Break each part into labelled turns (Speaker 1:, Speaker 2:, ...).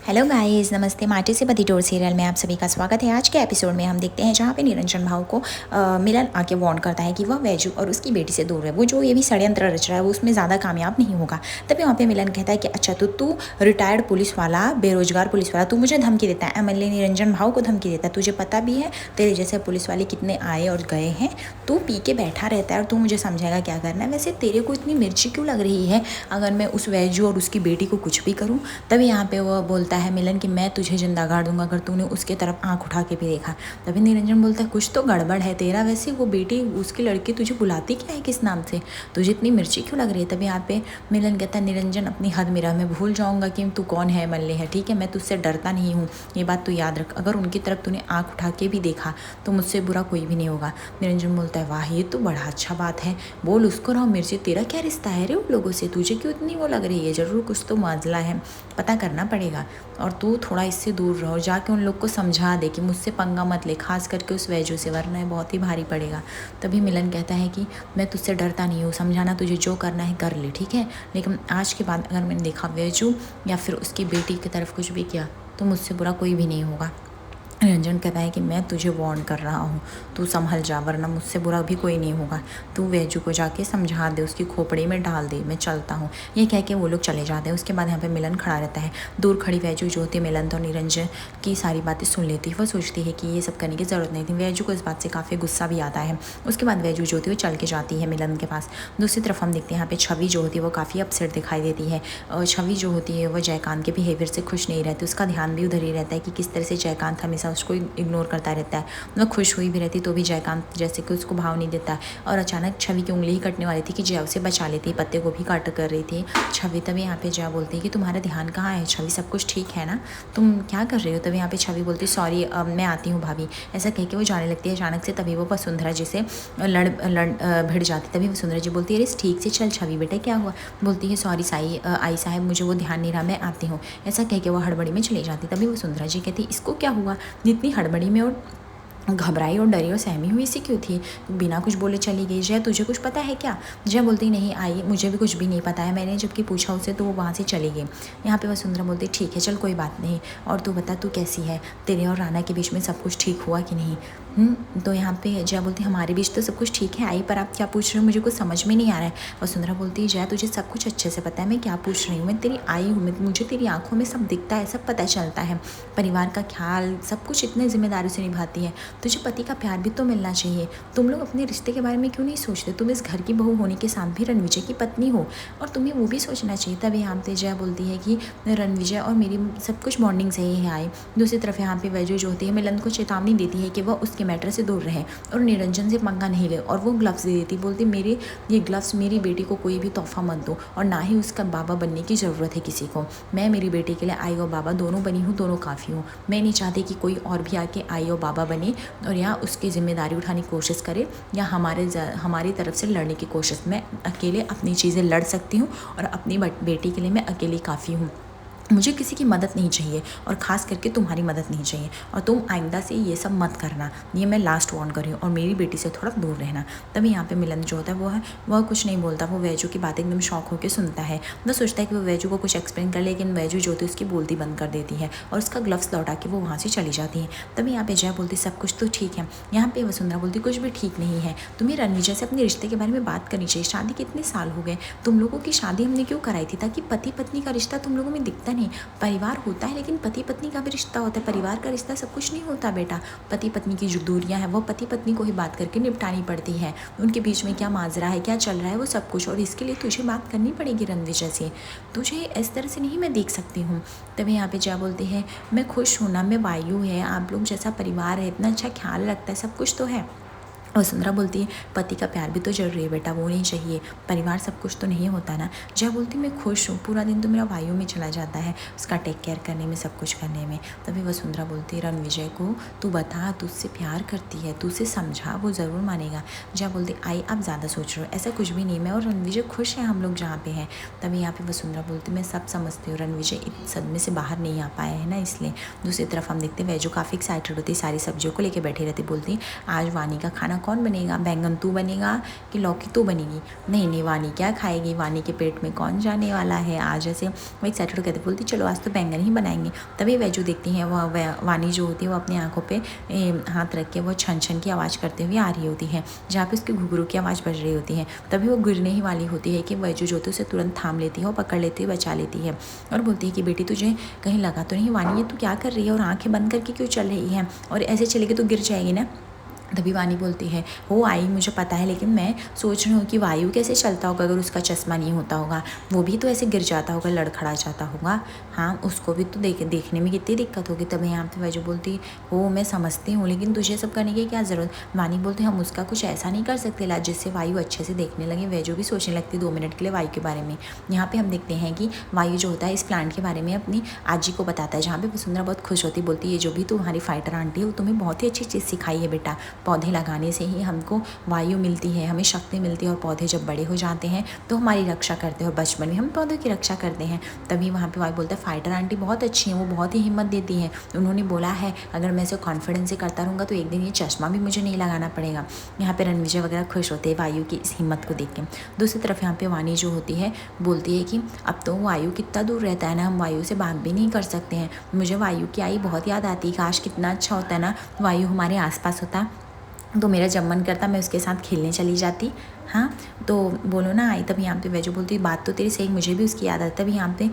Speaker 1: Hello guys, नमस्ते। माटी से पतिटोर सीरियल में आप सभी का स्वागत है। आज के एपिसोड में हम देखते हैं जहाँ पे निरंजन भाव को मिलन आके वार्न करता है कि वह वैजू और उसकी बेटी से दूर है। वो जो ये भी षड्यंत्र रच रहा है वो उसमें ज़्यादा कामयाब नहीं होगा। तभी वहाँ पे मिलन कहता है कि अच्छा तो तू रिटायर्ड पुलिस वाला, बेरोजगार पुलिस वाला, तू मुझे धमकी देता है। एमएलए निरंजन भाव को धमकी देता है। तुझे पता भी है तेरे जैसे पुलिस वाले कितने आए और गए हैं। तू पी के बैठा रहता है और तू मुझे समझाएगा क्या करना है। वैसे तेरे को इतनी मिर्ची क्यों लग रही है अगर मैं उस वैजू और उसकी बेटी को कुछ भी करूँ? तभी यहाँ पे वो बोलता है मिलन कि मैं तुझे जिंदा गाड़ दूंगा अगर तूने उसके तरफ आंख उठा के भी देखा। तभी निरंजन बोलता है कुछ तो गड़बड़ है तेरा। वैसे वो बेटी, उसकी लड़की तुझे बुलाती क्या है, किस नाम से? तुझे इतनी मिर्ची क्यों लग रही है? तभी यहाँ पे मिलन कहता है निरंजन अपनी हद मेरा, मैं भूल जाऊंगा कि तू कौन है, मल्ले है, ठीक है? मैं तुझसे डरता नहीं हूँ, ये बात तू याद रख। अगर उनकी तरफ तूने आंख उठा के भी देखा तो मुझसे बुरा कोई भी नहीं होगा। निरंजन बोलता है वाह, ये तो बड़ा अच्छा बात है, बोल उसको रहो मिर्ची, तेरा क्या रिश्ता है रे उन लोगों से? तुझे क्यों इतनी वो लग रही है? जरूर कुछ तो माजला है, पता करना पड़ेगा। और तू थोड़ा इससे दूर रहो, जाके उन लोग को समझा दे कि मुझसे पंगा मत ले, खास करके उस वैजू से, वरना ये बहुत ही भारी पड़ेगा। तभी मिलन कहता है कि मैं तुझसे डरता नहीं हूँ, समझाना तुझे जो करना है कर ले, ठीक है? लेकिन आज के बाद अगर मैंने देखा वैजू या फिर उसकी बेटी की तरफ कुछ भी किया तो मुझसे बुरा कोई भी नहीं होगा। निरंजन कहता है कि मैं तुझे वार्न कर रहा हूँ, तू संभल जा, वरना मुझसे बुरा भी कोई नहीं होगा। तू वैजू को जाके समझा दे, उसकी खोपड़ी में डाल दे, मैं चलता हूँ। ये कह के वो लोग चले जाते हैं। उसके बाद यहाँ पे मिलन खड़ा रहता है। दूर खड़ी वैजू जो होती है मिलन तो निरंजन की सारी बातें सुन लेती है। वह सोचती है कि ये सब करने की ज़रूरत नहीं थी। वैजू को इस बात से काफ़ी गुस्सा भी आता है। उसके बाद वैजू जो होती है वो चल के जाती है मिलन के पास। दूसरी तरफ हम देखते हैं यहाँ पे छवि जो होती है वो काफ़ी अपसेट दिखाई देती है। छवि जो होती है वो जयकांत के बिहेवियर से खुश नहीं रहती। उसका ध्यान भी उधर ही रहता है कि किस तरह से जयकांत हमेशा उसको इग्नोर करता रहता है। वह खुश हुई भी रहती तो भी जयकांत जैसे कि उसको भाव नहीं देता। और अचानक छवि की उंगली ही कटने वाली थी कि जया उसे बचा लेती, पत्ते को भी काट कर रही थी छवि। तभी यहाँ पे जया बोलती है कि तुम्हारा ध्यान कहाँ है छवि, सब कुछ ठीक है ना, तुम क्या कर रही हो? तभी यहाँ पे छवि बोलती सॉरी, मैं आती हूँ भाभी, ऐसा कह के वो जाने लगती है। अचानक से तभी वो वसुंधरा जी से भिड़ जाती। तभी वसुंधरा जी बोलती है अरे ठीक से चल छवि बेटा, क्या हुआ? बोलती है सॉरी आई साहब, मुझे वो ध्यान नहीं रहा, मैं आती हूँ, ऐसा कह के वो हड़बड़ी में चली जाती। तभी वसुंधरा जी कहती इसको क्या हुआ, इतनी हड़बड़ी में और घबराई और डरी और सहमी हुई सी क्यों थी, बिना कुछ बोले चली गई? जय तुझे कुछ पता है क्या? जय बोलती नहीं आई, मुझे भी कुछ भी नहीं पता है, मैंने जबकि पूछा उसे तो वो वहाँ से चली गई। यहाँ पे वसुंधरा बोलती ठीक है चल कोई बात नहीं, और तू बता तू कैसी है, तेरे और राना के बीच में सब कुछ ठीक हुआ कि नहीं? तो यहाँ पे जया बोलती हमारे बीच तो सब कुछ ठीक है आई, पर आप क्या पूछ रहे हो, मुझे कुछ समझ में नहीं आ रहा है। वसुंधरा बोलती है जया तुझे सब कुछ अच्छे से पता है मैं क्या पूछ रही हूँ, मैं तेरी आई हूँ, मुझे तेरी आंखों में सब दिखता है, सब पता चलता है, परिवार का ख्याल सब कुछ इतने जिम्मेदारी से निभाती है, तुझे पति का प्यार भी तो मिलना चाहिए। तुम लोग अपने रिश्ते के बारे में क्यों नहीं सोचते? तुम इस घर की बहू होने के साथ भी रणविजय की पत्नी हो और तुम्हें वो भी सोचना चाहिए। तभी यहाँ पे जया बोलती है कि रणविजय और मेरी सब कुछ बॉन्डिंग सही है आई। दूसरी तरफ यहाँ पे वैजू जो होती है मिलन को चेतावनी देती है कि वह उसके मैटर से दूर रहे और निरंजन से पंगा नहीं ले, और वो ग्लव्स दे देती, बोलती मेरे ये ग्लव्स मेरी बेटी को कोई भी तोहफा मत दो और ना ही उसका बाबा बनने की ज़रूरत है किसी को। मैं मेरी बेटी के लिए आई और बाबा दोनों बनी हूँ, दोनों काफ़ी हूँ। मैं नहीं चाहती कि कोई और भी आके आई और बाबा बने और या उसकी जिम्मेदारी उठाने की कोशिश करे या हमारी तरफ से लड़ने की कोशिश। मैं अकेले अपनी चीज़ें लड़ सकती हूँ और अपनी बेटी के लिए मैं अकेली काफ़ी हूँ, मुझे किसी की मदद नहीं चाहिए और ख़ास करके तुम्हारी मदद नहीं चाहिए, और तुम आइंदा से ये सब मत करना, ये मैं लास्ट वार्न कर रही हूँ, और मेरी बेटी से थोड़ा दूर रहना। तभी यहाँ पे मिलन जो होता है वह कुछ नहीं बोलता, वो वैजू की बात एकदम शौक होकर सुनता है। वह सोचता है कि वो वैजू को कुछ एक्सप्लेन कर, लेकिन वैजू जो होती है उसकी बोलती बंद कर देती है और उसका ग्लव्स लौटा के वो वहाँ से चली जाती है। तभी यहाँ पे जया बोलती सब कुछ तो ठीक है। यहाँ पे वसुंधरा बोलती कुछ भी ठीक नहीं है, तुम्हें रणविजय से अपने रिश्ते के बारे में बात करनी चाहिए। शादी कितने साल हो गए, तुम लोगों की शादी हमने क्यों कराई थी? ताकि पति पत्नी का रिश्ता तुम लोगों में दिखता नहीं, परिवार होता है लेकिन पति पत्नी का भी रिश्ता होता है, परिवार का रिश्ता सब कुछ नहीं होता बेटा। पति पत्नी की जो दूरियां हैं वो पति पत्नी को ही बात करके निपटानी पड़ती है, उनके बीच में क्या माजरा है, क्या चल रहा है, वो सब कुछ, और इसके लिए तुझे बात करनी पड़ेगी रणविजय से, तुझे इस तरह से नहीं मैं देख सकती हूँ। तभी यहाँ पे जया बोलती है मैं खुश हूँ ना, मैं वायु है, आप लोग जैसा परिवार है, इतना अच्छा ख्याल रखता है, सब कुछ तो है। वसुंधरा बोलती है पति का प्यार भी तो जरूरी है बेटा, वो नहीं चाहिए, परिवार सब कुछ तो नहीं होता ना। जया बोलती मैं खुश हूँ, पूरा दिन तो मेरा वायु में चला जाता है उसका टेक केयर करने में, सब कुछ करने में। तभी वसुंधरा बोलती है रणविजय को तू बता, तुझसे प्यार करती है, तू उसे समझा, वो ज़रूर मानेगा। जया बोलती आई आप ज़्यादा सोच रहे हो, ऐसा कुछ भी नहीं, मैं और रणविजय खुश हैं हम लोग जहाँ पे हैं। तभी यहाँ पे वसुंधरा बोलती मैं सब समझती हूँ, रणविजय इस सदमे से बाहर नहीं आ पाया है ना, इसलिए। दूसरी तरफ हम देखते हैं वैजू काफ़ी एक्साइटेड होती, सारी सब्जियों को लेकर बैठी रहती, बोलती आज वानी का खाना कौन बनेगा, बैंगन तू बनेगा कि लौकी तू बनेगी? नहीं नहीं, वानी क्या खाएगी, वानी के पेट में कौन जाने वाला है आज। ऐसे वो एक्साइटेड कहते बोलती चलो आज तो बैंगन ही बनाएंगे। तभी वैजू देखती हैं वह वानी जो होती है वो अपनी आँखों पे हाथ रख के वो छन छन की आवाज़ करते हुए आ रही होती है, जहाँ पे उसकी घुघरू की आवाज़ बज रही होती है। तभी वो गिरने ही वाली होती है कि वैजू जो होती है उसे तुरंत थाम लेती है और पकड़ लेती है, बचा लेती है और बोलती है कि बेटी तुझे कहीं लगा तो नहीं वानी, ये तू क्या कर रही है और आँखें बंद करके क्यों चल रही है, और ऐसे चलेगी तो गिर जाएगी ना। तभी वानी बोलती है हो आई मुझे पता है, लेकिन मैं सोच रही हूँ कि वायु कैसे चलता होगा अगर उसका चश्मा नहीं होता होगा, वो भी तो ऐसे गिर जाता होगा, लड़खड़ा जाता होगा। हाँ उसको भी तो देखने में कितनी दिक्कत होगी। तभी यहाँ पे वैजू बोलती हो मैं समझती हूँ, लेकिन तुझे सब करने की क्या ज़रूरत। वानी बोलते हम उसका कुछ ऐसा नहीं कर सकते ला जिससे वायु अच्छे से देखने लगे। वैजू भी सोचने लगती 2 मिनट के लिए वायु के बारे में। यहाँ पे हम देखते हैं कि वायु जो होता है इस प्लांट के बारे में अपनी आजी को बताता है, जहाँ पे वसुंधरा बहुत खुश होती, बोलती है जो भी तुम्हारी फाइटर आंटी है वो तुम्हें बहुत ही अच्छी चीज़ सिखाई है बेटा, पौधे लगाने से ही हमको वायु मिलती है, हमें शक्ति मिलती है, और पौधे जब बड़े हो जाते हैं तो हमारी रक्षा करते हैं, और बचपन में हम पौधों की रक्षा करते हैं। तभी वहाँ पे वायु बोलता है फाइटर आंटी बहुत अच्छी हैं, वो बहुत ही हिम्मत देती हैं, उन्होंने बोला है अगर मैं इसे कॉन्फिडेंस से करता रहूँगा तो एक दिन ये चश्मा भी मुझे नहीं लगाना पड़ेगा। यहाँ पे रणविजय वगैरह खुश होते हैं वायु की इस हिम्मत को देख के। दूसरी तरफ यहाँ पे वानी जो होती है बोलती है कि अब तो वायु कितना दूर रहता है ना, हम वायु से बात भी नहीं कर सकते हैं। मुझे वायु की आई बहुत याद आती, काश कितना अच्छा होता ना वायु हमारे आसपास होता, तो मेरा जब मन करता मैं उसके साथ खेलने चली जाती। हाँ तो बोलो ना आई। तब यहाँ पे वैजू बोलती बात तो तेरी सही, मुझे भी उसकी याद आती। तभी यहाँ पे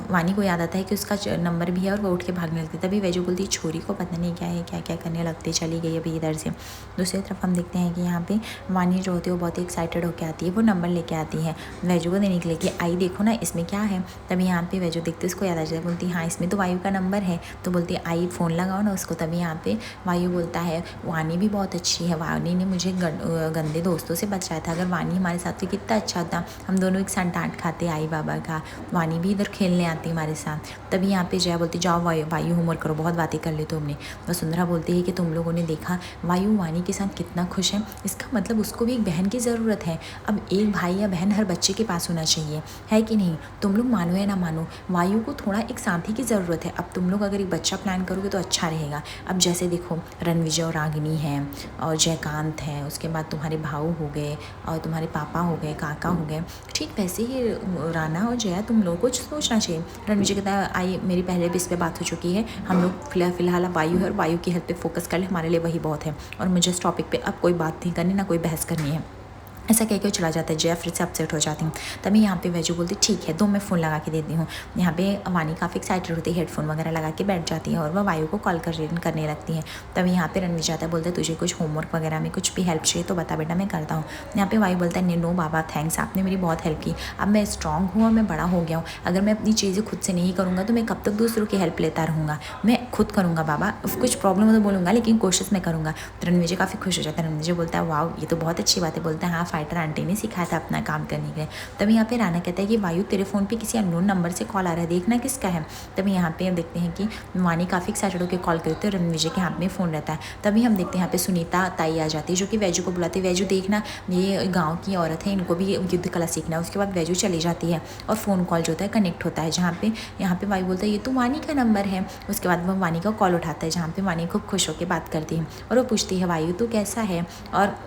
Speaker 1: वानी को याद आता है कि उसका नंबर भी है और वो उठ के भागने लगती। तभी वैजू बोलती छोरी को पता नहीं क्या है, क्या क्या करने लगती, चली गई अभी इधर से। दूसरी तरफ हम देखते हैं कि यहाँ पे वानी जो होती है वो बहुत ही एक्साइटेड होकर आती है, वो नंबर लेके आती है वैजू को देने के लिए कि आई देखो ना इसमें क्या है। तभी यहाँ पे वैजू देखते उसको याद आ जाता है, बोलती हाँ इसमें तो वायु का नंबर है, तो बोलती आई फ़ोन लगाओ ना उसको। तभी यहाँ पे वायु बोलता है वानी भी बहुत अच्छी है, वानी ने मुझे गंदे दोस्तों से बचाया था, अगर वानी हमारे साथ तो कितना अच्छा होता, हम दोनों एक साथ डांट खाते आई बाबा का, वानी भी इधर खेलने आती हमारे साथ। तभी यहाँ पे जया बोलती जाओ वायु होमवर्क करो, बहुत बातें कर ली तुमने। वसुंधरा बोलती है कि तुम लोगों ने देखा वायु वानी के साथ कितना खुश है, इसका मतलब उसको भी एक बहन की ज़रूरत है। अब एक भाई या बहन हर बच्चे के पास होना चाहिए, है कि नहीं। तुम लोग मानो या ना मानो वायु को थोड़ा एक साथी की ज़रूरत है। अब तुम लोग अगर एक बच्चा प्लान करोगे तो अच्छा रहेगा। अब जैसे देखो रणविजय और रागिनी हैं और जयकांत है, उसके बाद तुम्हारे भाऊ हो गए और तुम्हारे पापा हो गए, काका हो गए, ठीक वैसे ही राना और जया तुम लोगों को सोचना चाहिए। रणविजय कहता है आई मेरी पहले भी इस पर बात हो चुकी है, हम लोग फिलहाल वायु है और वायु की हेल्प पे फोकस कर ले, हमारे लिए वही बहुत है, और मुझे इस टॉपिक पे अब कोई बात नहीं करनी, ना कोई बहस करनी है। ऐसा कह के चला जाता है। जया फिर से अपसेट हो जाती हूँ। तभी यहाँ पे वैजू बोलती ठीक है, दो मैं फ़ोन लगा के देती हूँ। यहाँ पे वानी काफ़ी एक्साइटेड होती है, हेडफोन वगैरह लगा के बैठ जाती है और वह वायु को कॉल करने लगती है। तभी यहाँ पे रणवीर जाता है, बोलता है तुझे कुछ होमवर्क वगैरह में कुछ भी हेल्प चाहिए तो बता बेटा मैं करता हूँ। यहाँ पे वायु बोलता है नो बाबा थैंक्स, आपने मेरी बहुत हेल्प की, अब मैं स्ट्रॉन्ग हूँ और मैं बड़ा हो गया हूँ। अगर मैं अपनी चीज़ें खुद से नहीं करूँगा तो मैं कब तक दूसरों की हेल्प लेता रहूँगा, मैं खुद करूँगा बाबा, कुछ प्रॉब्लम हो तो बोलूँगा लेकिन कोशिश मैं करूँगा। तो रणवीर काफ़ी खुश हो जाता है। रणवीर बोलता है वाह ये तो बहुत अच्छी बात है। बोलता है हाँ फाइटर आंटी ने सिखाया था अपना काम करने के लिए। तभी यहाँ पे राना कहता है कि वायु तेरे फ़ोन पे किसी अननोन नंबर से कॉल आ रहा है, देखना किसका है। तभी यहाँ पे हम देखते हैं कि वानी काफ़ी एक्साइटेड होकर कॉल करते हैं, रणविजय के हाथ में फ़ोन रहता है। तभी हम देखते हैं यहाँ पे सुनीता ताई आ जाती है जो कि वैजू को बुलाती है, वैजू देखना ये गाँव की औरत है, इनको भी युद्ध कला सीखना है। उसके बाद वैजू चली जाती है और फ़ोन कॉल जो होता है कनेक्ट होता है, जहाँ पे यहाँ पे वायु बोलता है ये तो वानी का नंबर है। उसके बाद वह वानी का कॉल उठाता है, जहाँ पे वानी खूब खुश होकर बात करती है और वो पूछती है वायु तू कैसा है और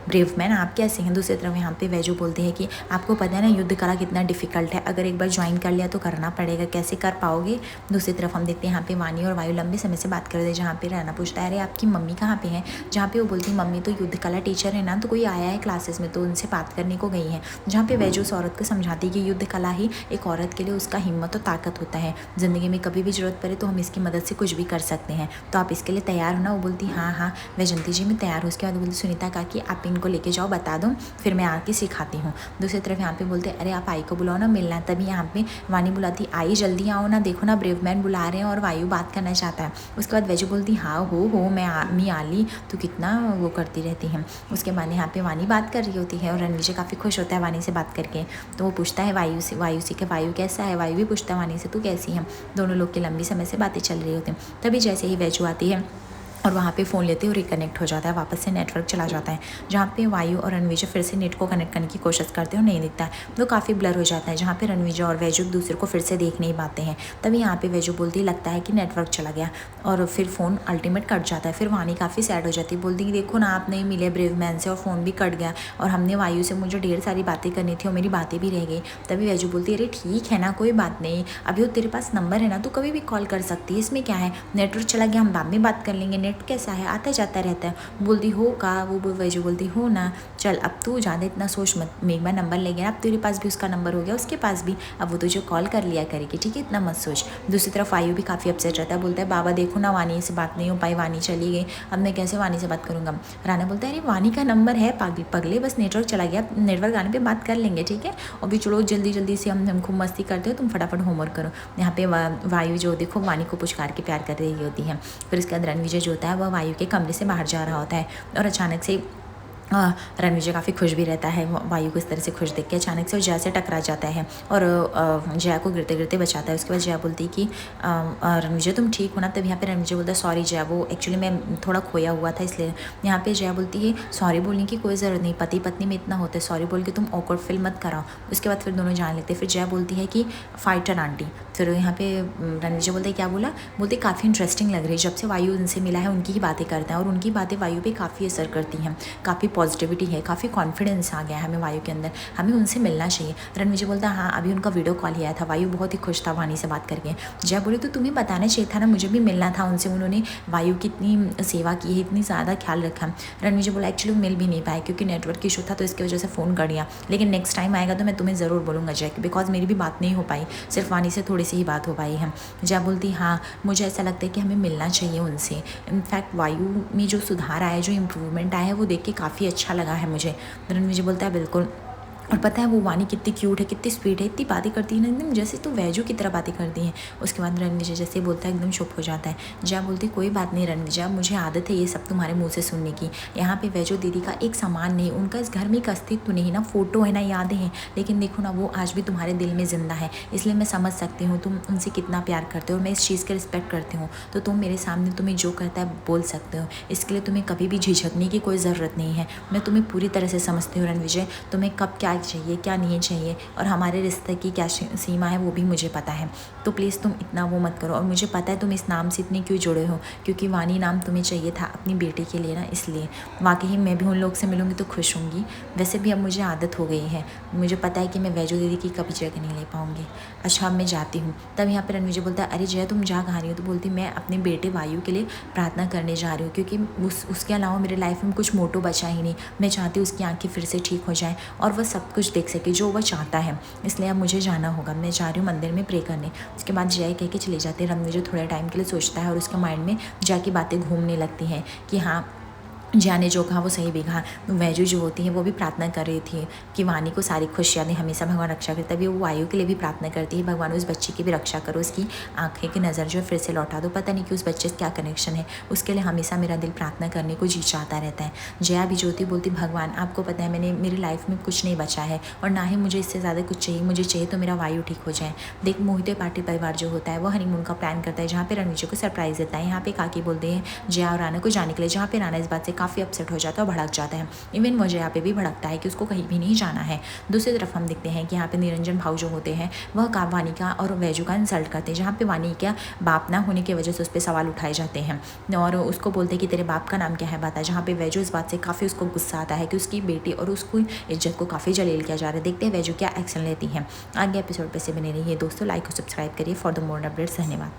Speaker 1: ब्रेव मैन आप कैसे हैं। दूसरी तरफ यहाँ पे वैजू बोलते हैं कि आपको पता है ना युद्ध कला कितना डिफिकल्ट है, अगर एक बार ज्वाइन कर लिया तो करना पड़ेगा, कैसे कर पाओगे। दूसरी तरफ हम देखते हैं यहाँ पे वानी और वायु लंबे समय से बात कर रहे हैं, जहाँ पे राना पूछता है अरे आपकी मम्मी कहाँ पे है, जहाँ पे वो बोलती है मम्मी तो युद्ध कला टीचर है ना, तो कोई आया है क्लासेस में तो उनसे बात करने को गई है। जहाँ पे वैजू उस औरत को समझाती है कि युद्ध कला ही एक औरत के लिए उसका हिम्मत और ताकत होता है, ज़िंदगी में कभी भी ज़रूरत पड़े तो हम इसकी मदद से कुछ भी कर सकते हैं, तो आप इसके लिए तैयार हो ना। वो बोलती हाँ हाँ वैजंती जी मैं तैयार हूँ। उसके बाद बोलती सुनीता का कि आप इनको लेके जाओ बता दो फिर मैं आके सिखाती हूँ। दूसरी तरफ यहाँ पे बोलते अरे आप आई को बुलाओ ना मिलना है। तभी यहाँ पे वानी बुलाती आई जल्दी आओ ना, देखो ना ब्रेव मैन बुला रहे हैं और वायु बात करना चाहता है। उसके बाद वैजू बोलती हाँ हो मैं आली तो कितना वो करती रहती हैं। उसके बाद यहाँ पे वानी बात कर रही होती है और रणविजय काफ़ी खुश होता है वानी से बात करके, तो वो पूछता है वायु से कि वायु कैसा है। वायु भी पूछता है वानी से तू कैसी है। दोनों लोग की लंबी समय से बातें चल रही होती हैं। तभी जैसे ही वैजू आती है और वहाँ पे फ़ोन लेते हुए रिकनेक्ट हो जाता है, वापस से नेटवर्क चला जाता है। जहाँ पे वायु और रणविजय फिर से नेट को कनेक्ट करने की कोशिश करते हैं और नहीं दिखता है, वो काफ़ी ब्लर हो जाता है। जहाँ पे रणविजय और वैजू एक दूसरे को फिर से देख नहीं पाते हैं। तभी यहाँ पे वैजू बोलती लगता है कि नेटवर्क चला गया, और फिर फ़ोन अल्टीमेट कट जाता है। फिर वानी काफ़ी सैड हो जाती है, बोलती कि देखो ना, आप नहीं मिले ब्रेव मैन से और फ़ोन भी कट गया, और हमने वायु से मुझे ढेर सारी बातें करनी थी और मेरी बातें भी रह गई। तभी वैजू बोलती है अरे ठीक है ना, कोई बात नहीं, अभी तो तेरे पास नंबर है ना, तो कभी भी कॉल कर सकती है, इसमें क्या है, नेटवर्क चला गया, हम बाद में बात कर लेंगे, नेट कैसा है, आता जाता रहता है। बोलती हो का, वो वैजू बोलती हो ना, चल अब तू ज़्यादा इतना सोच मत, मेघा नंबर ले गया, अब तेरे पास भी उसका नंबर हो गया, उसके पास भी, अब वो तुझे कॉल कर लिया करेगी, ठीक है, इतना मत सोच। दूसरी तरफ आयु भी काफ़ी अपसेट रहता है, बोलता है बाबा देखो ना, वानी से बात नहीं हो पाई, वानी चली गई, अब मैं कैसे वानी से बात करूँगा। राणा बोलता है अरे वानी का नंबर है पगले, बस नेटवर्क चला गया, नेटवर्क आने पर बात कर लेंगे, ठीक है, अभी चलो जल्दी जल्दी से हम खूब मस्ती करते हो, तुम फटाफट होमवर्क करो। यहाँ पे वायु जो देखो वानी को पुचकार के प्यार कर रही होती है। फिर इसके बाद रणविजय जो होता है वह वायु के कमरे से बाहर जा रहा होता है, और अचानक से रणविजय काफ़ी खुश भी रहता है वायु को इस तरह से खुश देख के। अचानक से वो जया से टकरा जाता है और जया को गिरते गिरते बचाता है। उसके बाद जया बोलती है कि रणविजय तुम ठीक हो ना। तब यहाँ पे रणविजय बोलता है सॉरी जया, वो एक्चुअली मैं थोड़ा खोया हुआ था इसलिए। यहाँ पे जया बोलती है सॉरी बोलने की कोई ज़रूरत नहीं, पति पत्नी में इतना होता है, सॉरी बोल के तुम ऑकवर्ड फील मत कराओ। उसके बाद फिर दोनों जान लेते हैं। फिर जया बोलती है कि फाइटर आंटी। फिर यहाँ पे रणविजय बोलते हैं क्या बोला, बोलते काफ़ी इंटरेस्टिंग लग रही है, जब से वायु उनसे मिला है उनकी ही बातें करता है, और उनकी बातें वायु पे काफ़ी असर करती हैं, काफ़ी पॉजिटिविटी है, काफ़ी कॉन्फिडेंस आ गया है हमें वायु के अंदर, हमें उनसे मिलना चाहिए। रणविजय बोलता है हाँ अभी उनका वीडियो कॉल ही आया था, वायु बहुत ही खुश था वानी से बात करके। जया बोली तो तुम्हें बताना चाहिए था ना, मुझे भी मिलना था उनसे, उन्होंने वायु की इतनी सेवा की है, इतनी ज़्यादा ख्याल रखा। रणविजय बोला एक्चुअली मिल भी नहीं पाया क्योंकि नेटवर्क इशू था, तो इसकी वजह से फ़ोन कर दिया, लेकिन नेक्स्ट टाइम आएगा तो मैं तुम्हें ज़रूर बोलूँगा जय, बिकॉज मेरी भी बात नहीं हो पाई, सिर्फ वानी से थोड़ी सी ही बात हो पाई है। जया बोलती हाँ मुझे ऐसा लगता है कि हमें मिलना चाहिए उनसे, इनफैक्ट वायु में जो सुधार आया है, जो इम्प्रूवमेंट आया है, वो देख के काफ़ी अच्छा लगा है मुझे। रणविजय बोलता है बिल्कुल, और पता है वो वानी कितनी क्यूट है, कितनी स्वीट है, इतनी बातें करती है ना एकदम जैसे तो वैजू की तरह बातें करती हैं। उसके बाद रणविजय जैसे बोलता है एकदम चुप हो जाता है। जया बोलती कोई बात नहीं रणविजय, मुझे आदत है ये सब तुम्हारे मुंह से सुनने की, यहाँ पे वैजू दीदी का एक सामान नहीं, उनका इस घर में एक अस्तित्व नहीं, ना फोटो है ना यादें हैं, लेकिन देखो ना वो आज भी तुम्हारे दिल में ज़िंदा है, इसलिए मैं समझ सकती हूँ तुम उनसे कितना प्यार करते हो, और मैं इस चीज़ का रिस्पेक्ट करती हूँ, तो तुम मेरे सामने तुम्हें जो करता है बोल सकते हो, इसके लिए तुम्हें कभी भी झिझकने की कोई ज़रूरत नहीं है। मैं तुम्हें पूरी तरह से समझती हूँ रणविजय, तुम्हें कब क्या चाहिए क्या नहीं चाहिए, और हमारे रिश्ते की क्या सीमा है वो भी मुझे पता है, तो प्लीज़ तुम इतना वो मत करो। और मुझे पता है तुम इस नाम से इतने क्यों जुड़े हो, क्योंकि वानी नाम तुम्हें चाहिए था अपनी बेटी के लिए ना, इसलिए वाकई मैं भी उन लोग से मिलूँगी तो खुश होंगी। वैसे भी अब मुझे आदत हो गई है, मुझे पता है कि मैं वैजू दीदी की कभी जगह नहीं ले पाऊँगी। अच्छा अब मैं जाती हूँ। तब यहाँ पर रणविजय बोलता है अरे जया तुम जा कहाँ रही हो, तो बोलती मैं अपने बेटे वायु के लिए प्रार्थना करने जा रही हूँ, क्योंकि उसके अलावा मेरे लाइफ में कुछ मोटो बचा ही नहीं। मैं चाहती हूँ उसकी आँखें फिर से ठीक हो जाएँ और वह सब कुछ देख सके जो वह चाहता है, इसलिए अब मुझे जाना होगा, मैं जा रही हूँ मंदिर में प्रे करने। उसके बाद जय कह के चले जाते हैं। रणविजय थोड़े टाइम के लिए सोचता है और उसके माइंड में जय की बातें घूमने लगती हैं कि हाँ जया ने जो कहा वो सही भी कहा। वैजू जो होती है वो भी प्रार्थना कर रही थी कि वानी को सारी खुशियाँ दें, हमेशा भगवान रक्षा करे। तभी वो वायु के लिए भी प्रार्थना करती है, भगवान उस बच्चे की भी रक्षा करो, उसकी आंखें की नज़र जो है फिर से लौटा दो, पता नहीं कि उस बच्चे से क्या कनेक्शन है, उसके लिए हमेशा मेरा दिल प्रार्थना करने को जी चाहता रहता है। जया भी जो होती बोलती भगवान आपको पता है मैंने मेरी लाइफ में कुछ नहीं बचा है और ना ही मुझे इससे ज़्यादा कुछ चाहिए, मुझे चाहिए तो मेरा वायु ठीक हो जाए। देख मोहिते पाटिल परिवार जो होता है वो हनीमून का प्लान करता है, जहाँ पे रणविजय को सरप्राइज़ देता है। यहाँ पे काकी बोलते हैं जया और राना को जाने के लिए, जहाँ पे राना इस बात से काफ़ी अपसेट हो जाता है, भड़क जाता है। इवन वो जया पे भी भड़कता है कि उसको कहीं भी नहीं जाना है। दूसरी तरफ हम देखते हैं कि यहाँ पे निरंजन भाव जो होते हैं वह वानी का और वैजू का इंसल्ट करते हैं, जहाँ पे वानी का बाप ना होने की वजह से उस पर सवाल उठाए जाते हैं और उसको बोलते हैं कि तेरे बाप का नाम क्या है बता, जहाँ पे वैजू इस बात से काफ़ी उसको गुस्सा आता है कि उसकी बेटी और उसकी इज्जत को काफ़ी जलील किया जा रहा है। देखते हैं वैजू क्या एक्शन लेती है। आगे एपिसोड पे से बने रहिए दोस्तों, लाइक और सब्सक्राइब करिए फॉर द मोर अपडेट्स। धन्यवाद।